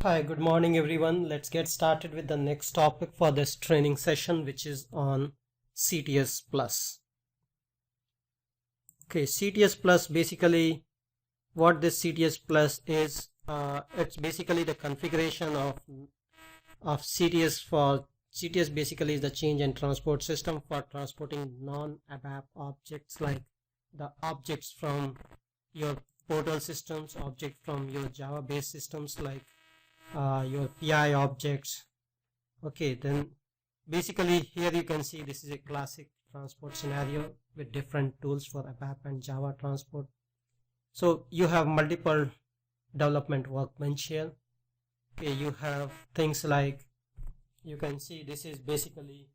Hi, good morning everyone. Let's get started with the next topic for this training session, which is on CTS Plus. Okay, CTS Plus, basically what this CTS Plus is, it's basically the configuration of CTS. For CTS basically is the change and transport system for transporting non-ABAP objects, like the objects from your portal systems, object from your Java based systems, like your PI objects. Okay, then basically here you can see this is a classic transport scenario with different tools for ABAP and Java transport. So you have multiple development workbench here. Okay, you have things like, you can see this is basically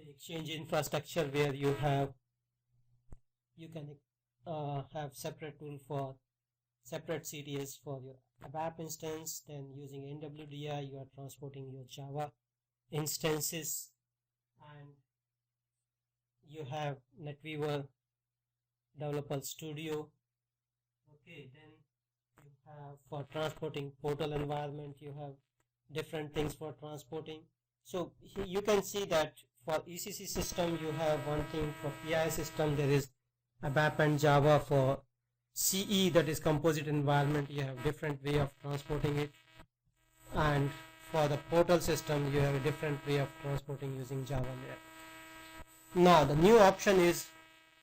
exchange infrastructure where you can have separate tool for separate CTS for your ABAP instance. Then using NWDI you are transporting your Java instances, and you have NetWeaver Developer Studio. Okay, then you have for transporting portal environment, you have different things for transporting. So here you can see that for ECC system you have one thing, for PI system there is ABAP and Java. For CE, that is composite environment, you have different way of transporting it, and for the portal system you have a different way of transporting using Java layer. Now the new option is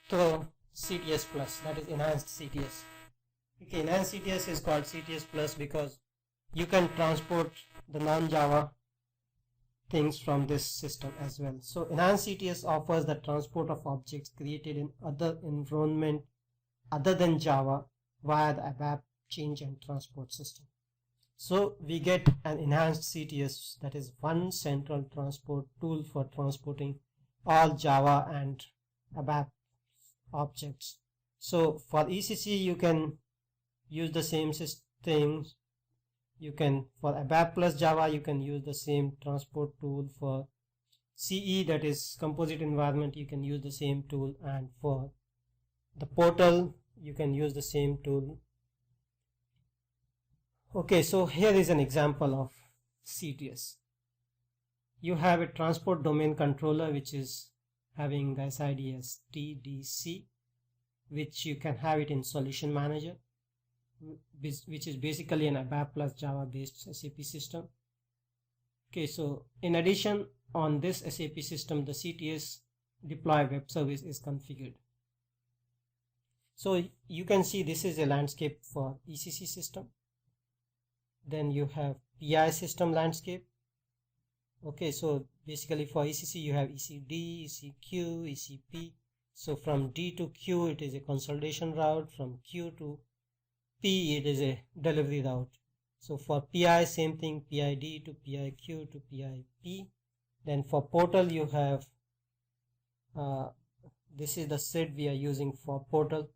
through CTS Plus, that is enhanced CTS. Okay, enhanced CTS is called CTS Plus because you can transport the non-Java things from this system as well. So enhanced CTS offers the transport of objects created in other environment other than Java via the ABAP change and transport system. So we get an enhanced CTS, that is one central transport tool for transporting all Java and ABAP objects. So for ECC you can use the same things. You can, for ABAP plus Java, you can use the same transport tool. For CE, that is composite environment, you can use the same tool, and for the portal you can use the same tool. Okay, so here is an example of CTS. You have a transport domain controller which is having the SID as TDC, which you can have it in Solution Manager, which is basically an ABAP plus Java based SAP system. Okay, so in addition, on this SAP system the CTS deploy web service is configured. So you can see this is a landscape for ECC system. Then you have PI system landscape. Okay, so basically for ECC you have ECD, ECQ, ECP. So from D to Q it is a consolidation route, from Q to P it is a delivery route. So for PI same thing, PID to PIQ to PIP. Then for portal you have this is the SID we are using for portal.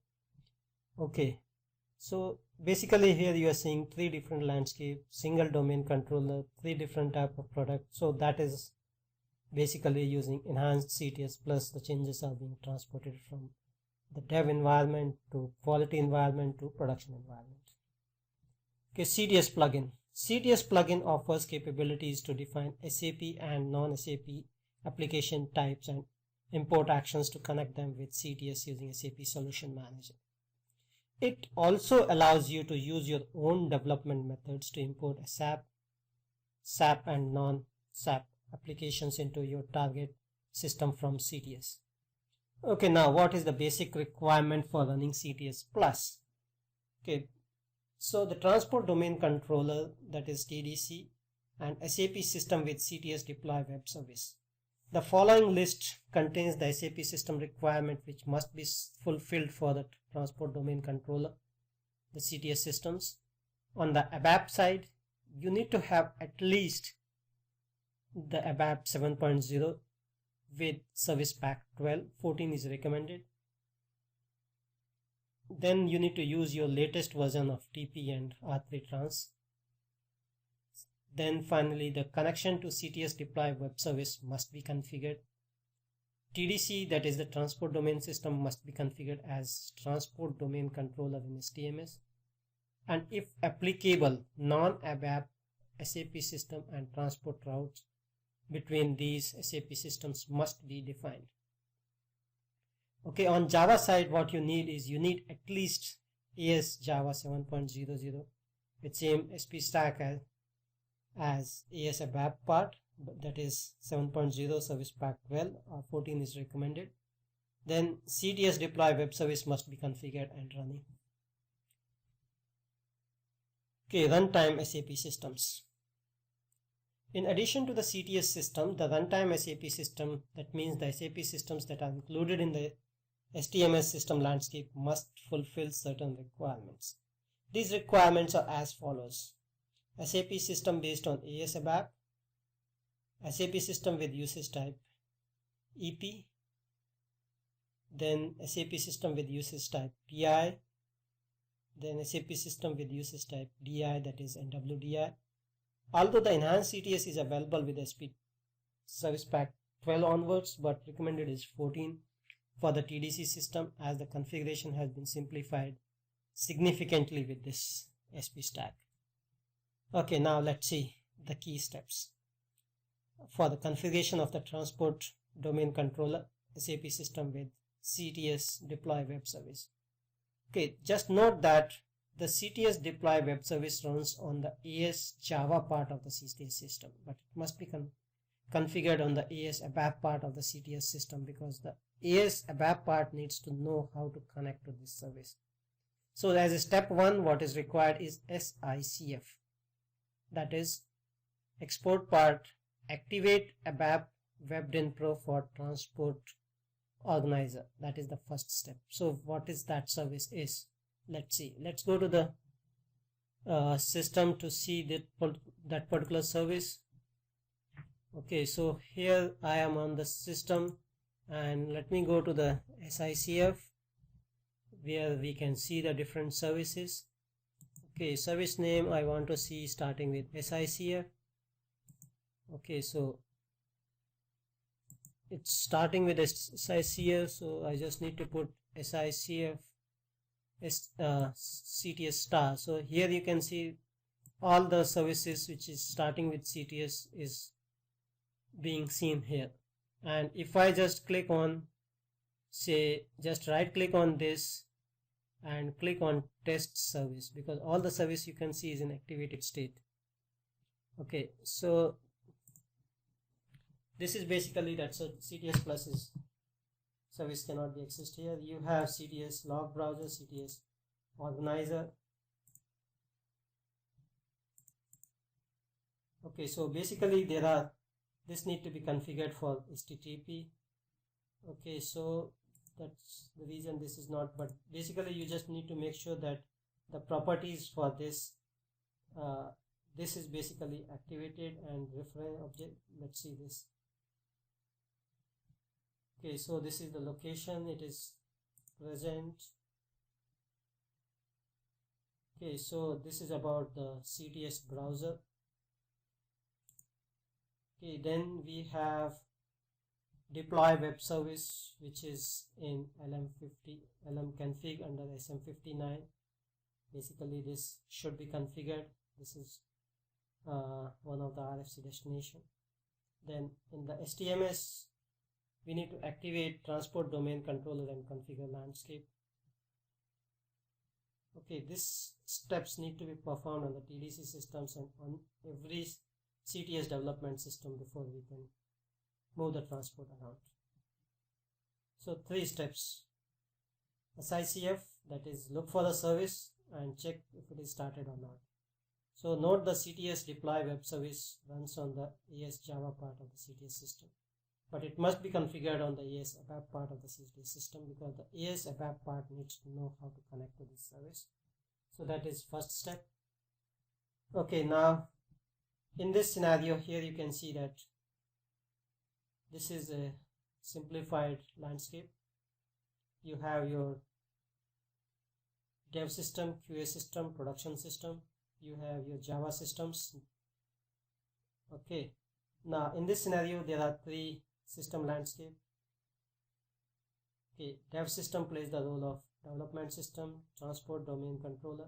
Okay, so basically here you are seeing three different landscape, single domain controller, three different type of product. So that is basically using enhanced CTS Plus. The changes are being transported from the dev environment to quality environment to production environment. Okay, CTS plugin. CTS plugin offers capabilities to define SAP and non-SAP application types and import actions to connect them with CTS using SAP Solution Manager. It also allows you to use your own development methods to import SAP and non-SAP applications into your target system from CTS. Okay, now what is the basic requirement for running CTS Plus? Okay, so the transport domain controller, that is TDC, and SAP system with CTS deploy web service. The following list contains the SAP system requirement which must be fulfilled for the transport domain controller, the CTS systems. On the ABAP side, you need to have at least the ABAP 7.0 with service pack 12, 14 is recommended. Then you need to use your latest version of TP and R3 trans. Then finally the connection to CTS deploy web service must be configured. TDC, that is the transport domain system, must be configured as transport domain controller in STMS. and if applicable, non-ABAP SAP system and transport routes between these SAP systems must be defined. Okay, on Java side, what you need is you need at least AS Java 7.00 with same SP stack as AS ABAP part, that is 7.0 service pack 12 or 14 is recommended. Then CTS deploy web service must be configured and running. Okay, runtime SAP systems. In addition to the CTS system, the runtime SAP system, that means the SAP systems that are included in the STMS system landscape, must fulfill certain requirements. These requirements are as follows: SAP system based on AS ABAP, SAP system with usage type EP, then SAP system with usage type PI, then SAP system with usage type DI, that is NWDI. Although the enhanced CTS is available with SP service pack 12 onwards, but recommended is 14 for the TDC system, as the configuration has been simplified significantly with this SP stack. Okay, now let's see the key steps for the configuration of the transport domain controller SAP system with CTS deploy web service. Okay, just note that the CTS deploy web service runs on the AS Java part of the CTS system, but it must be configured on the AS ABAP part of the CTS system, because the AS ABAP part needs to know how to connect to this service. So as a step 1, what is required is SICF, that is export part activate ABAP WebDyn Pro for transport organizer. That is the first step. So what is that service is? Let's see. Let's go to the system to see that particular service. Okay, so here I am on the system, and let me go to the SICF where we can see the different services. Okay, service name I want to see starting with SICF. Okay, so it's starting with SICF, so I just need to put SICF CTS star. So here you can see all the services which is starting with CTS is being seen here. And if I just click on, say, just right click on this and click on test service, because all the service you can see is in activated state. Okay, so this is basically that. So CTS plus is service cannot be accessed here. You have CTS log browser, CTS organizer. Okay, so basically this need to be configured for HTTP. Okay, so that's the reason this is not, but basically you just need to make sure that the properties for this this is basically activated and reference object. Let's see this. Okay, so this is the location, it is present. Okay, so this is about the CTS browser. Okay, then we have deploy web service, which is in LM config under SM59. Basically this should be configured. This is one of the RFC destination. Then in the STMS we need to activate transport domain controller and configure landscape. Okay, these steps need to be performed on the TDC systems and on every CTS development system before we can move the transport around. So 3 steps: SICF, that is look for the service and check if it is started or not. So note the CTS deploy web service runs on the AS Java part of the CTS system, but it must be configured on the AS ABAP part of the CTS system, because the AS ABAP part needs to know how to connect to this service. So that is first step. Okay, now in this scenario here you can see that this is a simplified landscape. You have your dev system, QA system, production system, you have your Java systems. Okay, now in this scenario there are 3 system landscape. Okay, dev system plays the role of development system, transport domain controller,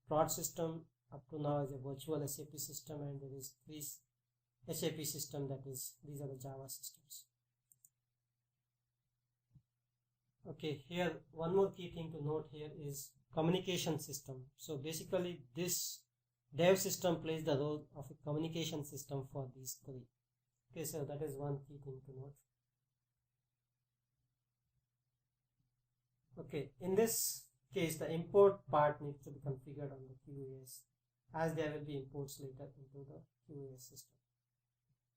prod system up to now is a virtual SAP system, and there is this SAP system, that is, these are the Java systems. Okay, here one more key thing to note here is communication system. So basically this dev system plays the role of a communication system for these three. Okay, so that is one key thing to note. Okay, in this case the import part needs to be configured on the QoS, as there will be imports later into the QoS system.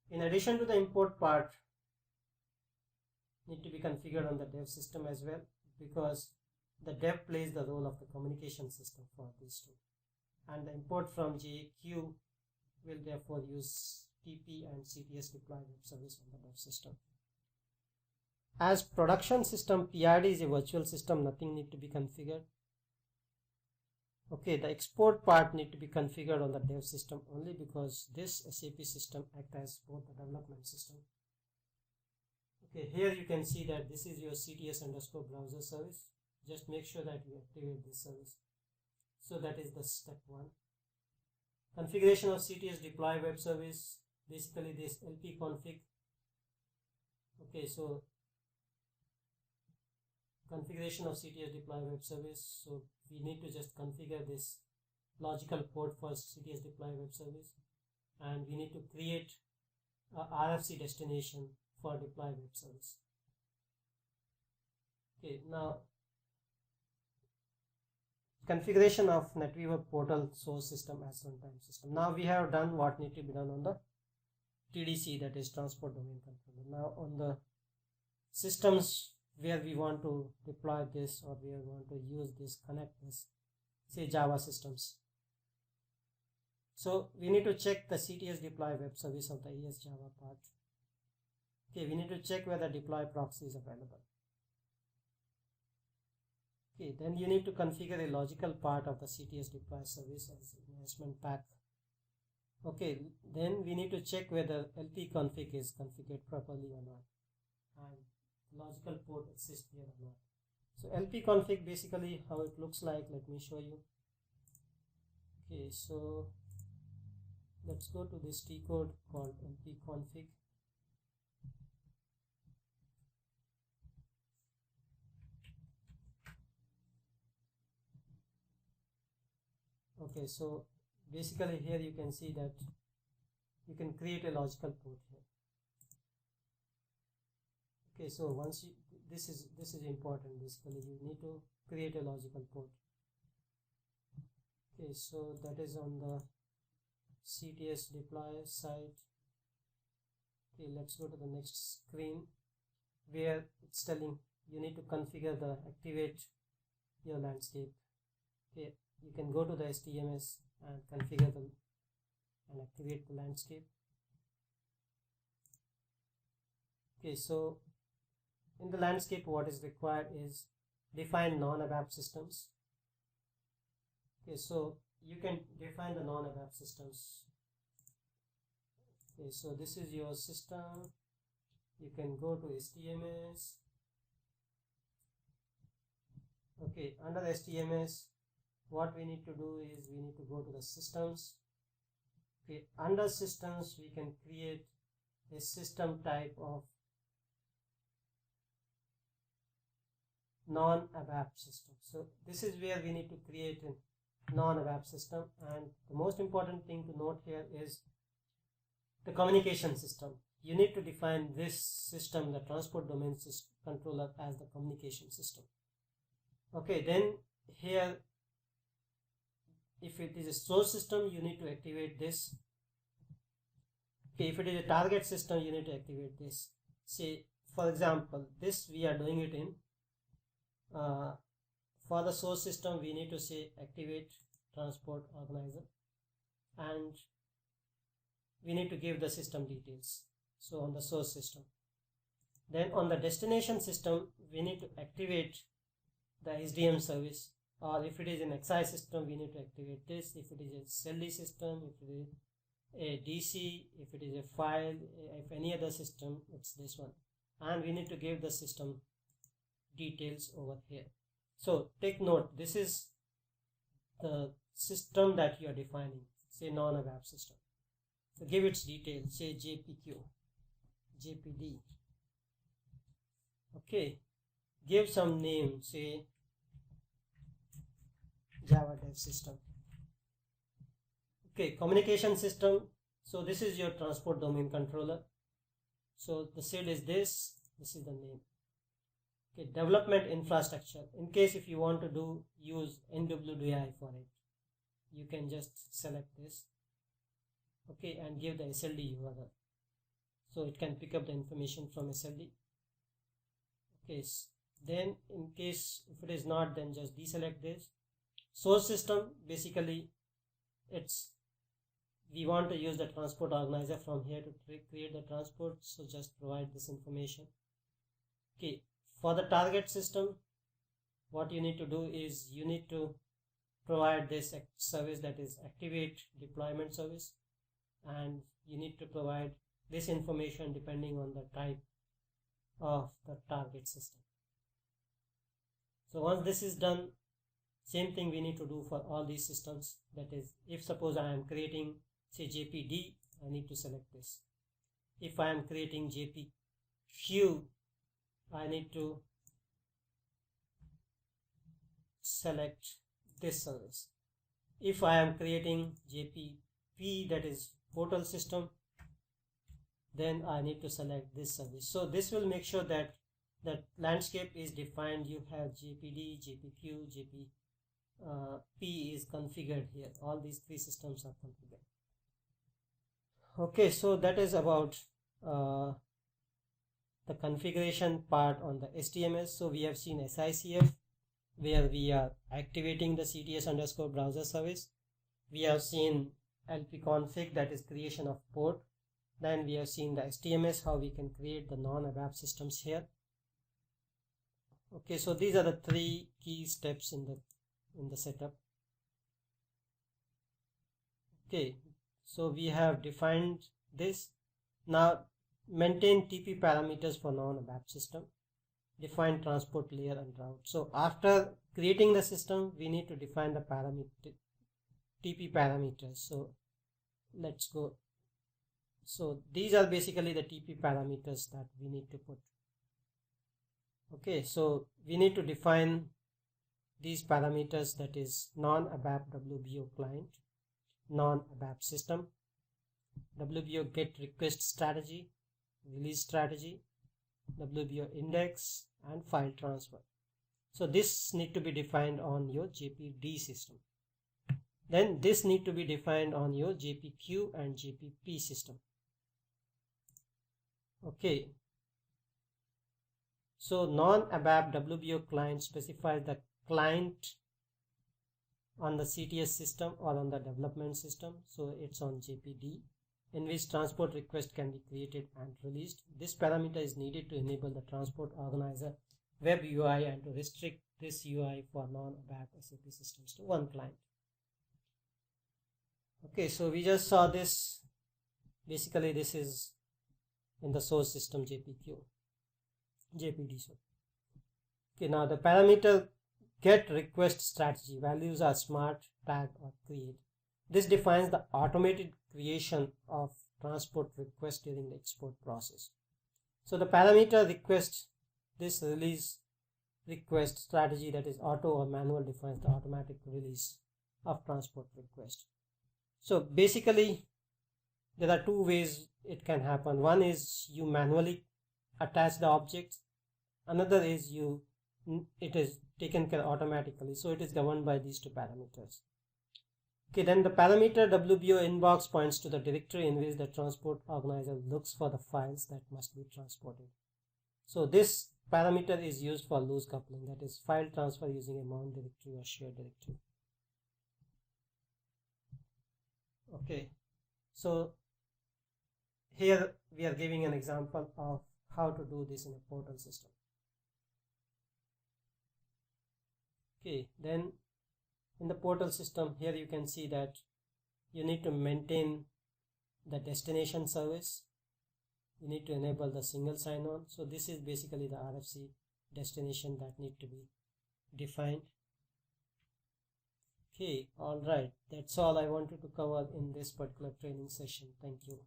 In addition to the import part, need to be configured on the dev system as well, because the dev plays the role of the communication system for these two, and the import from JQ will therefore use TP and CTS deploy web service on the dev system. As production system, PID is a virtual system, nothing need to be configured. Okay, the export part need to be configured on the dev system only, because this SAP system acts as both the development system. Okay, here you can see that this is your CTS underscore browser service. Just make sure that you activate this service. So that is the step 1. Configuration of CTS deploy web service, basically this LP config. Okay, so configuration of CTS deploy web service. So we need to just configure this logical port for CTS deploy web service, and we need to create a RFC destination for deploy web service. Okay, now configuration of NetWeaver portal source system as runtime system. Now we have done what need to be done on the TDC, that is transport domain controller. Now on the systems where we want to deploy this, or where we want to use this, connect this, say Java systems. So we need to check the CTS deploy web service of the ES Java part. Okay, we need to check whether deploy proxy is available. Okay, then you need to configure a logical part of the CTS deploy service as investment pack. Okay, then we need to check whether LP config is configured properly or not, and logical port exists here or not. So LP config, basically how it looks like, let me show you. Okay, so let's go to this T code called LP config. Okay, so basically here you can see that you can create a logical port here. Okay, so once you, this is important, basically you need to create a logical port. Okay, so that is on the CTS deploy side. Okay, let's go to the next screen where it's telling you need to configure the activate your landscape. Okay, you can go to the STMS and configure them and activate the landscape. Okay, so in the landscape what is required is define non-ABAP systems. Okay, so you can define the non-ABAP systems. Okay, so this is your system. You can go to STMS. Okay, under STMS what we need to do is we need to go to the systems. Okay, under systems we can create a system type of non-ABAP system. So this is where we need to create a non-ABAP system, and the most important thing to note here is the communication system. You need to define this system, the transport domain controller, as the communication system. Okay, then here if it is a source system you need to activate this. Okay, if it is a target system you need to activate this. Say for example this we are doing it in for the source system we need to say activate transport organizer, and we need to give the system details. So on the source system, then on the destination system we need to activate the SDM service, or if it is an XI system we need to activate this. If it is a CLD system, if it is a DC, if it is a file, if any other system, it's this one, and we need to give the system details over here. So take note, this is the system that you are defining, say non-ABAP system. So give its details, say JPQ, JPD. Okay, give some name, say Java Dev System. Okay, communication system. So this is your transport domain controller. So the SID is this is the name. Okay, development infrastructure. In case if you want to use NWDI for it, you can just select this. Okay, and give the SLD URL. So it can pick up the information from SLD. Okay, then in case if it is not, then just deselect this. Source system, basically we want to use the transport organizer from here to create the transport, so just provide this information. Okay, for the target system, what you need to do is you need to provide this service, that is activate deployment service, and you need to provide this information depending on the type of the target system. So once this is done, same thing we need to do for all these systems. That is, if suppose I am creating say JPD, I need to select this. If I am creating JPQ, I need to select this service. If I am creating JPP, that is portal system, then I need to select this service. So this will make sure that that landscape is defined. You have JPD, JPQ, JPP is configured here. All these three systems are configured. Okay, so that is about the configuration part on the STMS. So we have seen SICF, where we are activating the CTS_browser service. We have seen lpconfig, that is creation of port. Then we have seen the STMS, how we can create the non-ABAP systems here. Okay, so these are the three key steps in the setup. Okay, so we have defined this. Now maintain TP parameters for non-ABAP system. Define transport layer and route. So after creating the system, we need to define the TP parameters. So let's go. So these are basically the TP parameters that we need to put. Okay, so we need to define these parameters, that is non-ABAP WBO client, non-ABAP system, WBO get request strategy, release strategy, WBO index, and file transfer. So this need to be defined on your JPD system. Then this need to be defined on your JPQ and JPP system. Okay. So non-ABAP WBO client specifies the client on the CTS system or on the development system. So it's on JPD, in which transport request can be created and released. This parameter is needed to enable the transport organizer web UI and to restrict this UI for non-ABAP SAP systems to one client. Okay, so we just saw this. Basically this is in the source system JPD. So okay, now the parameter get request strategy, values are smart, tag, or create. This defines the automated creation of transport request during the export process. So the parameter request, this release request strategy, that is auto or manual, defines the automatic release of transport request. So basically there are two ways it can happen. One is you manually attach the objects. Another is it is taken care automatically. So it is governed by these two parameters. Okay, then the parameter WBO inbox points to the directory in which the transport organizer looks for the files that must be transported. So this parameter is used for loose coupling, that is file transfer using a mount directory or shared directory. Okay, so here we are giving an example of how to do this in a portal system. Okay, then in the portal system, here you can see that you need to maintain the destination service. You need to enable the single sign-on. So this is basically the RFC destination that need to be defined. Okay, all right. That's all I wanted to cover in this particular training session. Thank you.